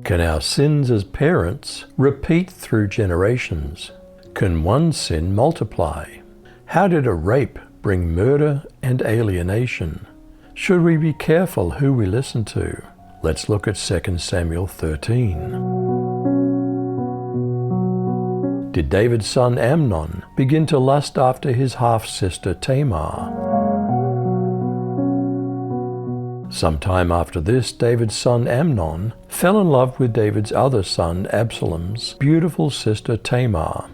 Can our sins as parents repeat through generations? Can one sin multiply? How did a rape bring murder and alienation? Should we be careful who we listen to? Let's look at 2 Samuel 13. Did David's son Amnon begin to lust after his half-sister Tamar? Sometime after this, David's son Amnon fell in love with David's other son Absalom's beautiful sister Tamar.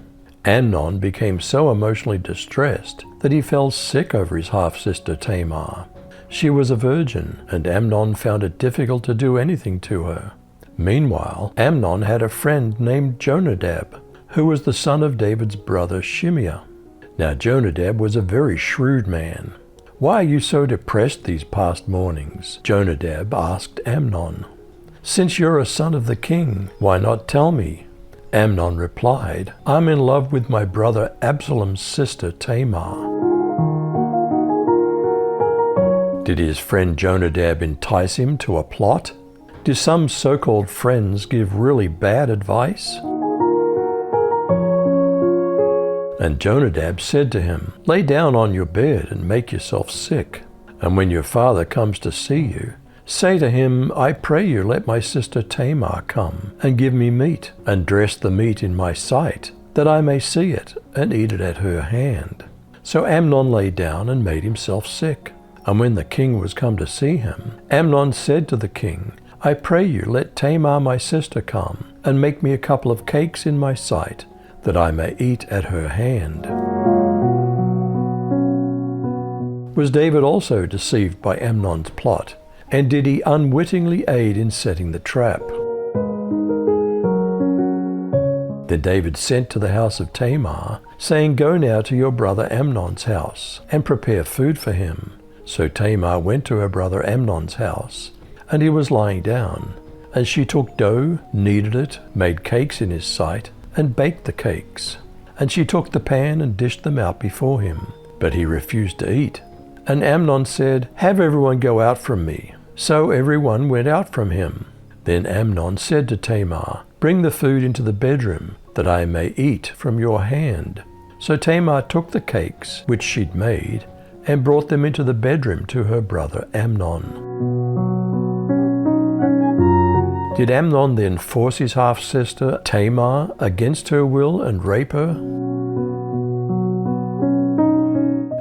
Amnon became so emotionally distressed that he fell sick over his half-sister Tamar. She was a virgin, and Amnon found it difficult to do anything to her. Meanwhile, Amnon had a friend named Jonadab, who was the son of David's brother Shimeah. Now Jonadab was a very shrewd man. "Why are you so depressed these past mornings?" Jonadab asked Amnon. "Since you're a son of the king, why not tell me?" Amnon replied, "I'm in love with my brother Absalom's sister Tamar." Did his friend Jonadab entice him to a plot? Do some so-called friends give really bad advice? And Jonadab said to him, "Lay down on your bed and make yourself sick. And when your father comes to see you, say to him, I pray you let my sister Tamar come and give me meat, and dress the meat in my sight, that I may see it and eat it at her hand." So Amnon lay down and made himself sick. And when the king was come to see him, Amnon said to the king, "I pray you let Tamar my sister come and make me a couple of cakes in my sight, that I may eat at her hand." Was David also deceived by Amnon's plot? And did he unwittingly aid in setting the trap? Then David sent to the house of Tamar, saying, "Go now to your brother Amnon's house, and prepare food for him." So Tamar went to her brother Amnon's house, and he was lying down. And she took dough, kneaded it, made cakes in his sight, and baked the cakes. And she took the pan and dished them out before him. But he refused to eat. And Amnon said, "Have everyone go out from me." So everyone went out from him. Then Amnon said to Tamar, "Bring the food into the bedroom, that I may eat from your hand." So Tamar took the cakes which she'd made, and brought them into the bedroom to her brother Amnon. Did Amnon then force his half-sister Tamar against her will and rape her?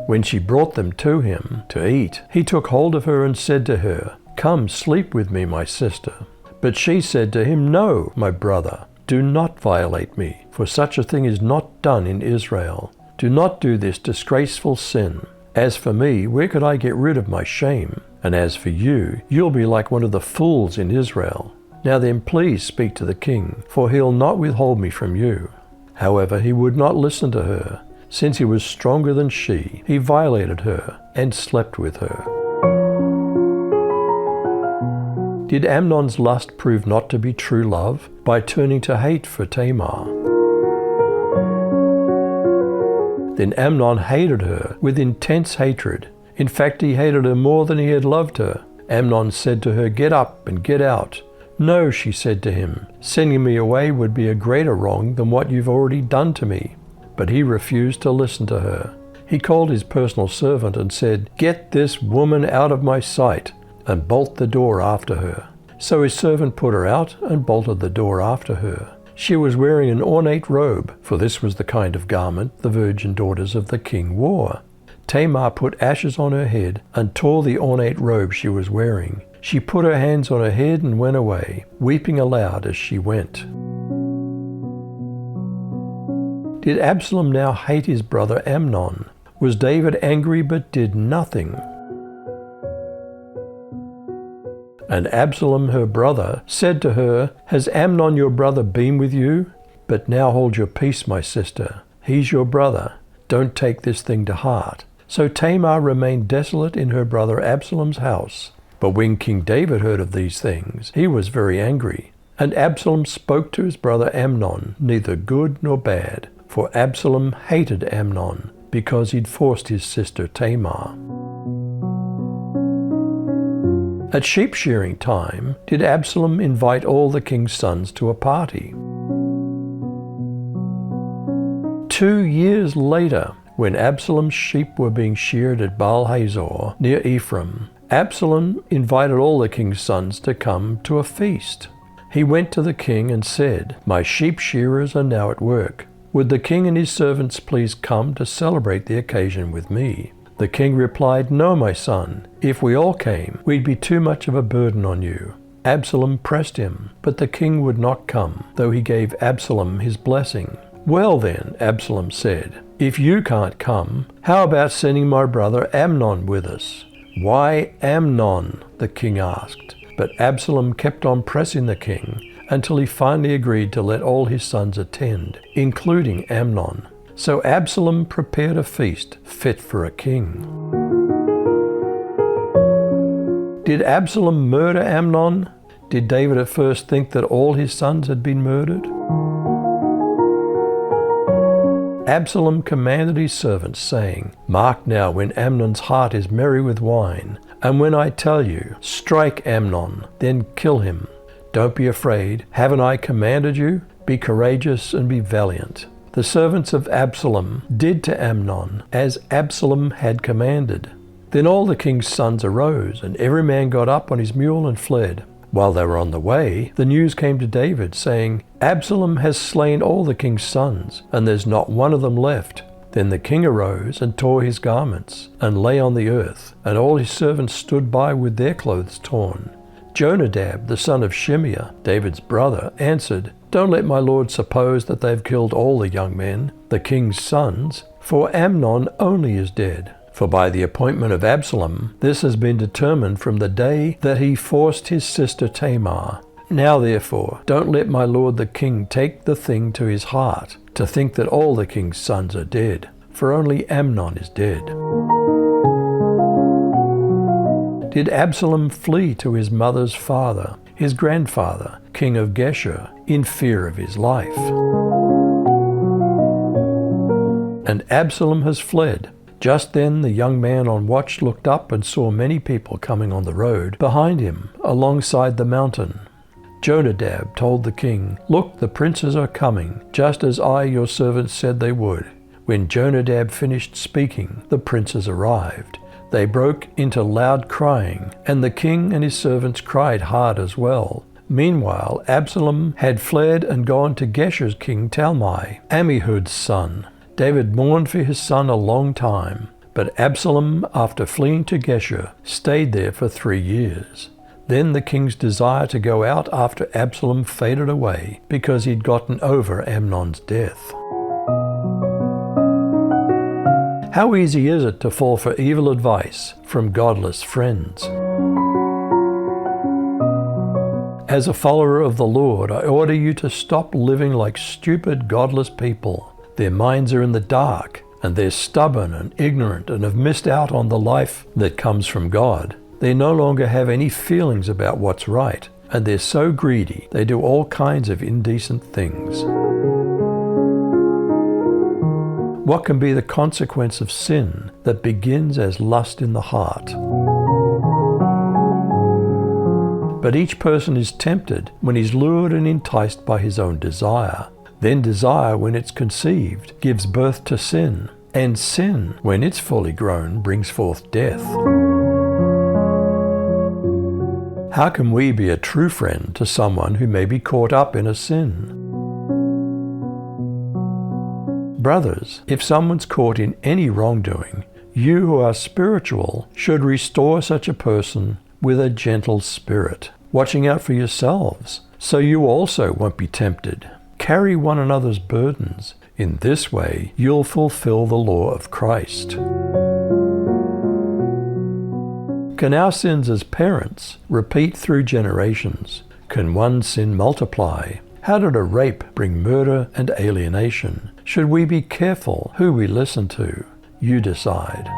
When she brought them to him to eat, he took hold of her and said to her, "Come, sleep with me, my sister." But she said to him, "No, my brother, do not violate me, for such a thing is not done in Israel. Do not do this disgraceful sin. As for me, where could I get rid of my shame? And as for you, you'll be like one of the fools in Israel. Now then, please speak to the king, for he'll not withhold me from you." However, he would not listen to her. Since he was stronger than she, he violated her and slept with her. Did Amnon's lust prove not to be true love by turning to hate for Tamar? Then Amnon hated her with intense hatred. In fact, he hated her more than he had loved her. Amnon said to her, "Get up and get out." "No," she said to him, "sending me away would be a greater wrong than what you've already done to me." But he refused to listen to her. He called his personal servant and said, "Get this woman out of my sight, and bolt the door after her." So his servant put her out and bolted the door after her. She was wearing an ornate robe, for this was the kind of garment the virgin daughters of the king wore. Tamar put ashes on her head and tore the ornate robe she was wearing. She put her hands on her head and went away, weeping aloud as she went. Did Absalom now hate his brother Amnon? Was David angry but did nothing? And Absalom, her brother, said to her, "Has Amnon your brother been with you? But now hold your peace, my sister. He's your brother. Don't take this thing to heart." So Tamar remained desolate in her brother Absalom's house. But when King David heard of these things, he was very angry. And Absalom spoke to his brother Amnon, neither good nor bad. For Absalom hated Amnon, because he'd forced his sister Tamar. At sheep shearing time, did Absalom invite all the king's sons to a party? 2 years later, when Absalom's sheep were being sheared at Baal-hazor near Ephraim, Absalom invited all the king's sons to come to a feast. He went to the king and said, "My sheep shearers are now at work. Would the king and his servants please come to celebrate the occasion with me?" The king replied, "No, my son. If we all came, we'd be too much of a burden on you." Absalom pressed him, but the king would not come, though he gave Absalom his blessing. "Well then," Absalom said, "if you can't come, how about sending my brother Amnon with us?" "Why Amnon?" the king asked. But Absalom kept on pressing the king until he finally agreed to let all his sons attend, including Amnon. So Absalom prepared a feast fit for a king. Did Absalom murder Amnon? Did David at first think that all his sons had been murdered? Absalom commanded his servants, saying, "Mark now when Amnon's heart is merry with wine, and when I tell you, strike Amnon, then kill him. Don't be afraid. Haven't I commanded you? Be courageous and be valiant." The servants of Absalom did to Amnon as Absalom had commanded. Then all the king's sons arose, and every man got up on his mule and fled. While they were on the way, the news came to David, saying, "Absalom has slain all the king's sons, and there's not one of them left." Then the king arose and tore his garments, and lay on the earth, and all his servants stood by with their clothes torn. Jonadab, the son of Shimeah, David's brother, answered, "Don't let my lord suppose that they've killed all the young men, the king's sons, for Amnon only is dead. For by the appointment of Absalom, this has been determined from the day that he forced his sister Tamar. Now therefore, don't let my lord the king take the thing to his heart, to think that all the king's sons are dead, for only Amnon is dead." Did Absalom flee to his mother's father, his grandfather, king of Geshur, in fear of his life? And Absalom has fled. Just then the young man on watch looked up and saw many people coming on the road behind him, alongside the mountain. Jonadab told the king, "Look, the princes are coming, just as I, your servant, said they would." When Jonadab finished speaking, the princes arrived. They broke into loud crying, and the king and his servants cried hard as well. Meanwhile, Absalom had fled and gone to Geshur's king Talmai, Ammihud's son. David mourned for his son a long time, but Absalom, after fleeing to Geshur, stayed there for 3 years. Then the king's desire to go out after Absalom faded away because he'd gotten over Amnon's death. How easy is it to fall for evil advice from godless friends? As a follower of the Lord, I order you to stop living like stupid, godless people. Their minds are in the dark, and they're stubborn and ignorant and have missed out on the life that comes from God. They no longer have any feelings about what's right, and they're so greedy they do all kinds of indecent things. What can be the consequence of sin that begins as lust in the heart? But each person is tempted when he's lured and enticed by his own desire. Then desire, when it's conceived, gives birth to sin, and sin, when it's fully grown, brings forth death. How can we be a true friend to someone who may be caught up in a sin? Brothers, if someone's caught in any wrongdoing, you who are spiritual should restore such a person with a gentle spirit, watching out for yourselves, so you also won't be tempted. Carry one another's burdens. In this way, you'll fulfill the law of Christ. Can our sins as parents repeat through generations? Can one sin multiply? How did a rape bring murder and alienation? Should we be careful who we listen to? You decide.